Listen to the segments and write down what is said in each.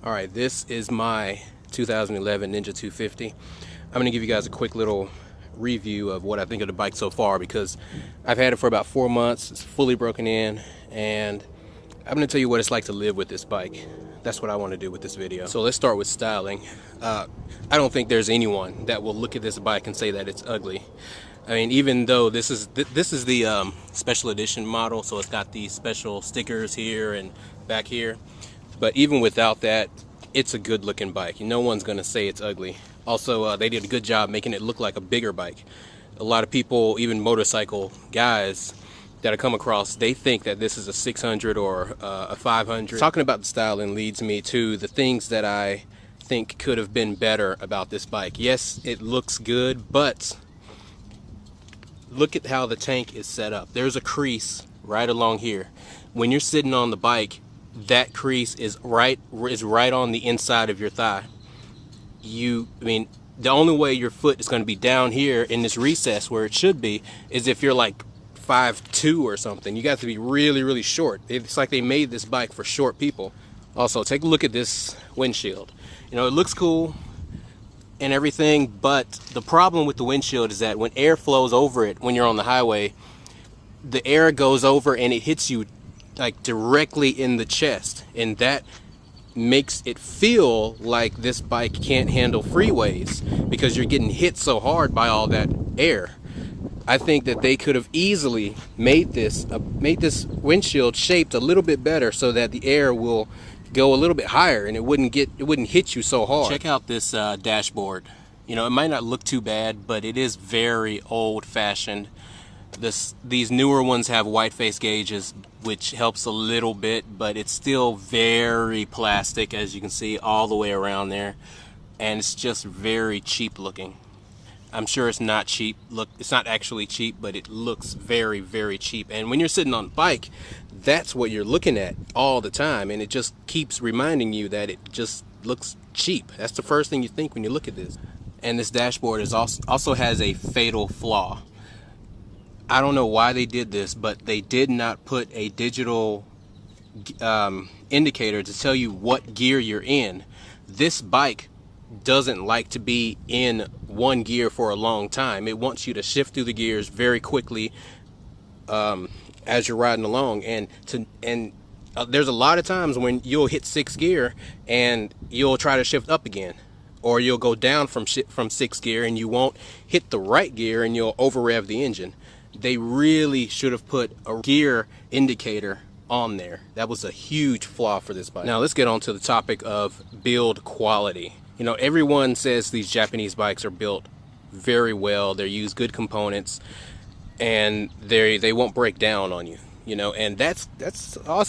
Alright, this is my 2011 Ninja 250. I'm going to give you guys a quick little review of what I think of the bike so far, because I've had it for about 4 months. It's fully broken in, and I'm going to tell you what it's like to live with this bike. That's what I want to do with this video. So let's start with styling. I don't think there's anyone that will look at this bike and say that it's ugly. I mean, even though this is the special edition model, so it's got these special stickers here and back here. But even without that, it's a good looking bike. No one's gonna say it's ugly. Also, they did a good job making it look like a bigger bike. A lot of people, even motorcycle guys that I come across, they think that this is a 600 or a 500. Talking about the styling leads me to the things that I think could have been better about this bike. Yes, it looks good, but look at how the tank is set up. There's a crease right along here. When you're sitting on the bike, that crease is right on the inside of your thigh. I mean, the only way your foot is going to be down here in this recess where it should be is if you're like 5'2" or something. You got to be really short. It's like they made this bike for short people. Also, take a look at this windshield. You know, it looks cool and everything, but the problem with the windshield is that when air flows over it, when you're on the highway, the air goes over and it hits you like directly in the chest, and that makes it feel like this bike can't handle freeways because you're getting hit so hard by all that air. I think that they could have easily made this windshield shaped a little bit better so that the air will go a little bit higher and it wouldn't hit you so hard. Check out this dashboard. You know, it might not look too bad, but it is very old-fashioned. These newer ones have white face gauges, which helps a little bit, but it's still very plastic, as you can see, all the way around there, and it's just very cheap looking. I'm sure it's not cheap. Look, it's not actually cheap, but it looks very cheap. And when you're sitting on a bike, that's what you're looking at all the time, and it just keeps reminding you that it just looks cheap. That's the first thing you think when you look at this. And this dashboard is also has a fatal flaw. I don't know why they did this, but they did not put a digital indicator to tell you what gear you're in. This bike doesn't like to be in one gear for a long time. It wants you to shift through the gears very quickly as you're riding along, and there's a lot of times when you'll hit 6th gear and you'll try to shift up again, or you'll go down from 6th gear and you won't hit the right gear and you'll over rev the engine. They really should have put a gear indicator on there. That was a huge flaw for this bike. Now let's get on to the topic of build quality. You know, everyone says these Japanese bikes are built very well. They use good components, and they won't break down on you. You know, and that's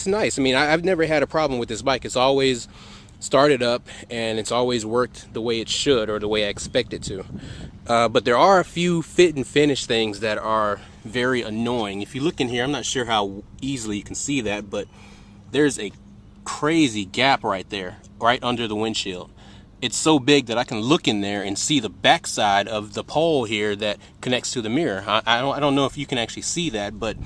nice. I mean, I've never had a problem with this bike. It's always started up and it's always worked the way it should, or the way I expect it to. But there are a few fit and finish things that are very annoying. If you look in here, I'm not sure how easily you can see that, but there's a crazy gap right there, right under the windshield. It's so big that I can look in there and see the backside of the pole here that connects to the mirror. I don't know if you can actually see that, but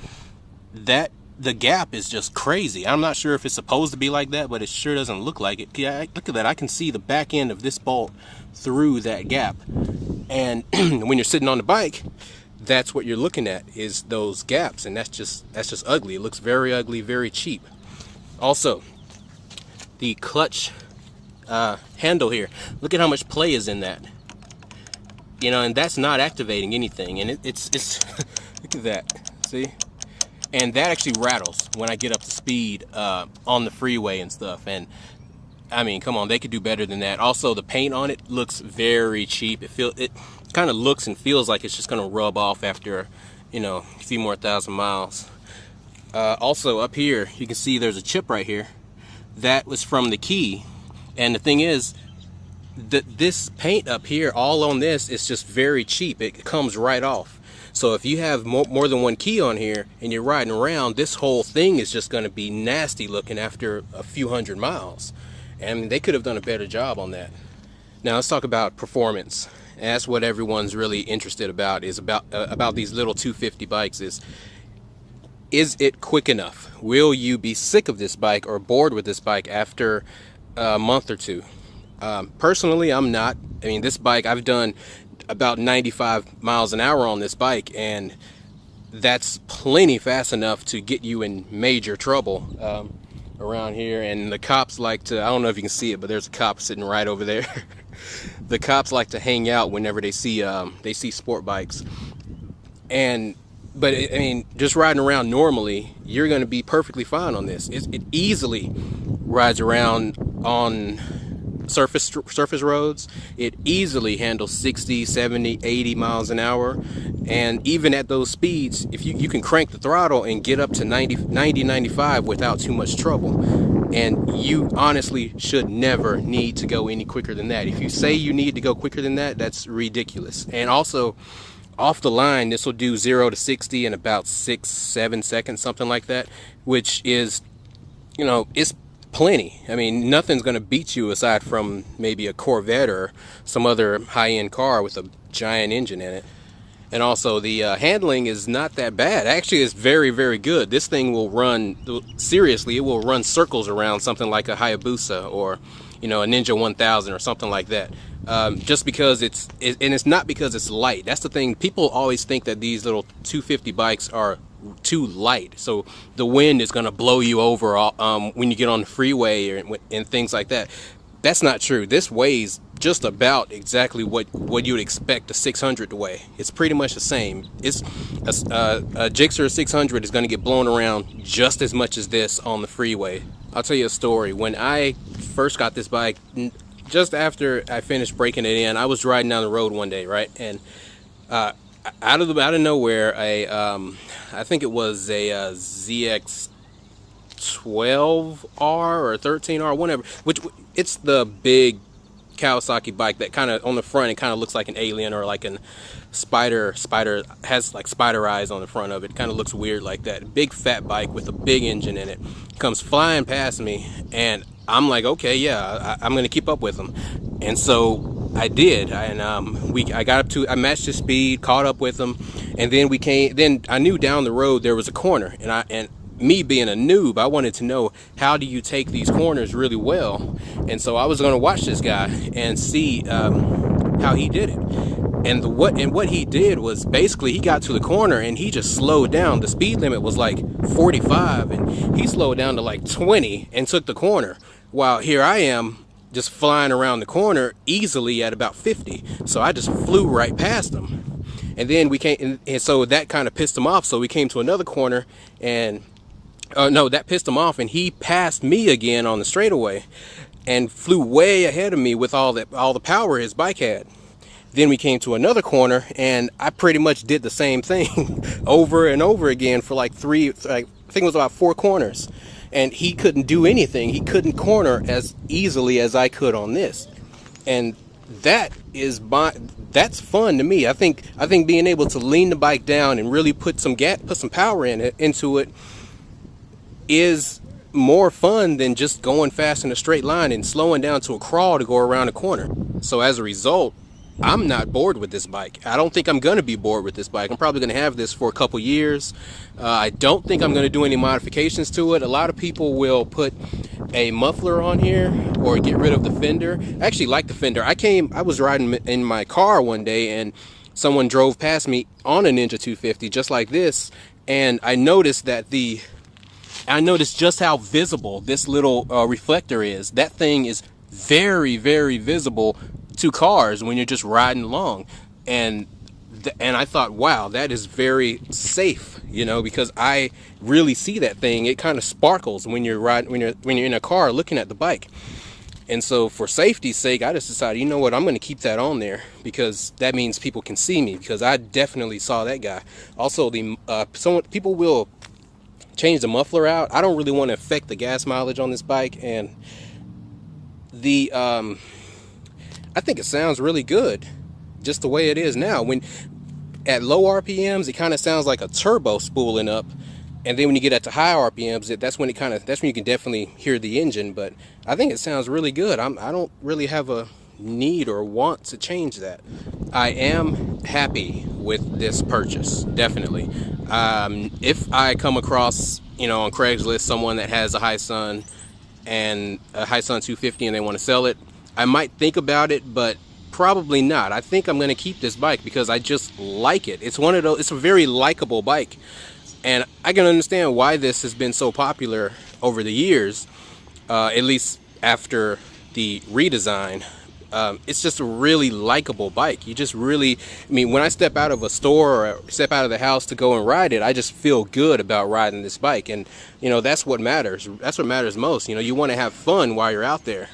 the gap is just crazy. I'm not sure if it's supposed to be like that, but it sure doesn't look like it. Yeah, look at that. I can see the back end of this bolt through that gap. And when you're sitting on the bike, that's what you're looking at, is those gaps, and that's just ugly. It looks very ugly, very cheap. Also, the clutch handle here. Look at how much play is in that. You know, and that's not activating anything. And it's look at that. See? And that actually rattles when I get up to speed on the freeway and stuff. And I mean, come on, they could do better than that. Also, the paint on it looks very cheap. It kind of looks and feels like it's just gonna rub off after, you know, a few more thousand miles. Also, up here, you can see there's a chip right here. That was from the key. And the thing is, this paint up here, all on this, is just very cheap. It comes right off. So if you have more than one key on here and you're riding around, this whole thing is just going to be nasty looking after a few hundred miles. And they could have done a better job on that. Now let's talk about performance. And that's what everyone's really interested about, is about these little 250 bikes. Is it quick enough? Will you be sick of this bike or bored with this bike after a month or two. Personally, I'm not. I mean, this bike, I've done about 95 miles an hour on this bike, and that's plenty fast enough to get you in major trouble around here. And the cops like to, I don't know if you can see it, but there's a cop sitting right over there. The cops like to hang out whenever they see sport bikes. And but I mean, just riding around normally, you're going to be perfectly fine on this. It easily rides around on surface roads. It easily handles 60, 70, 80 miles an hour. And even at those speeds, if you can crank the throttle and get up to 90, 95 without too much trouble. And you honestly should never need to go any quicker than that. If you say you need to go quicker than that, that's ridiculous. And also, off the line, this will do 0 to 60 in about 6-7 seconds, something like that, which is, it's plenty. I mean, nothing's going to beat you aside from maybe a Corvette or some other high-end car with a giant engine in it. And also, the handling is not that bad. Actually, it's very, very good. This thing will run, seriously, it will run circles around something like a Hayabusa or, a Ninja 1000 or something like that. Just because and it's not because it's light. That's the thing. People always think that these little 250 bikes are too light, so the wind is going to blow you over when you get on the freeway and things like that. That's not true. This weighs just about exactly what you would expect a 600 to weigh. It's pretty much the same. It's a Gixxer 600 is going to get blown around just as much as this on the freeway. I'll tell you a story. When I first got this bike, just after I finished breaking it in, I was riding down the road one day, right? And out of nowhere, I think it was a ZX 12R or 13R, whatever. Which it's the big Kawasaki bike that kind of on the front, it kind of looks like an alien or like a spider has like spider eyes on the front of it. Kind of looks weird like that. Big fat bike with a big engine in it comes flying past me, and I'm like, okay, yeah, I'm gonna keep up with them. And so I did, and I matched his speed, caught up with him, and then I knew down the road there was a corner, and me being a noob, I wanted to know, how do you take these corners really well? And so I was going to watch this guy and see how he did it. And what he did was, basically, he got to the corner and he just slowed down. The speed limit was like 45, and he slowed down to like 20 and took the corner. While here I am just flying around the corner easily at about 50. So I just flew right past him. And then we came, and so that kind of pissed him off. So we came to another corner, and no, that pissed him off, and he passed me again on the straightaway and flew way ahead of me with all the power his bike had. Then we came to another corner, and I pretty much did the same thing over and over again for I think it was about 4 corners, and he couldn't do anything. He couldn't corner as easily as I could on this. And that's fun to me. I think being able to lean the bike down and really put some power into it is more fun than just going fast in a straight line and slowing down to a crawl to go around a corner. So as a result, I'm not bored with this bike. I don't think I'm going to be bored with this bike. I'm probably going to have this for a couple years. I don't think I'm going to do any modifications to it. A lot of people will put a muffler on here or get rid of the fender. I actually like the fender. I was riding in my car one day, and someone drove past me on a Ninja 250 just like this, and I noticed just how visible this little reflector is. That thing is very, very visible to cars when you're just riding along. And I thought, wow, that is very safe, because I really see that thing. It kind of sparkles when you're riding, when you're in a car looking at the bike. And so for safety's sake, I just decided, you know what, I'm going to keep that on there, because that means people can see me, because I definitely saw that guy. Also, people will change the muffler out. I don't really want to affect the gas mileage on this bike, and I think it sounds really good just the way it is now. When at low RPMs, it kind of sounds like a turbo spooling up, and then when you get up to high RPMs, that's when you can definitely hear the engine. But I think it sounds really good. I don't really have a need or want to change that. I am happy with this purchase, definitely. If I come across, on Craigslist, someone that has a Hisun and a Hisun 250 and they want to sell it, I might think about it, but probably not. I think I'm going to keep this bike because I just like it. It's one of those, it's a very likable bike, and I can understand why this has been so popular over the years, at least after the redesign. It's just a really likable bike. You just really, I mean, when I step out of a store or step out of the house to go and ride it, I just feel good about riding this bike. And, you know, that's what matters. That's what matters most. You know, you want to have fun while you're out there.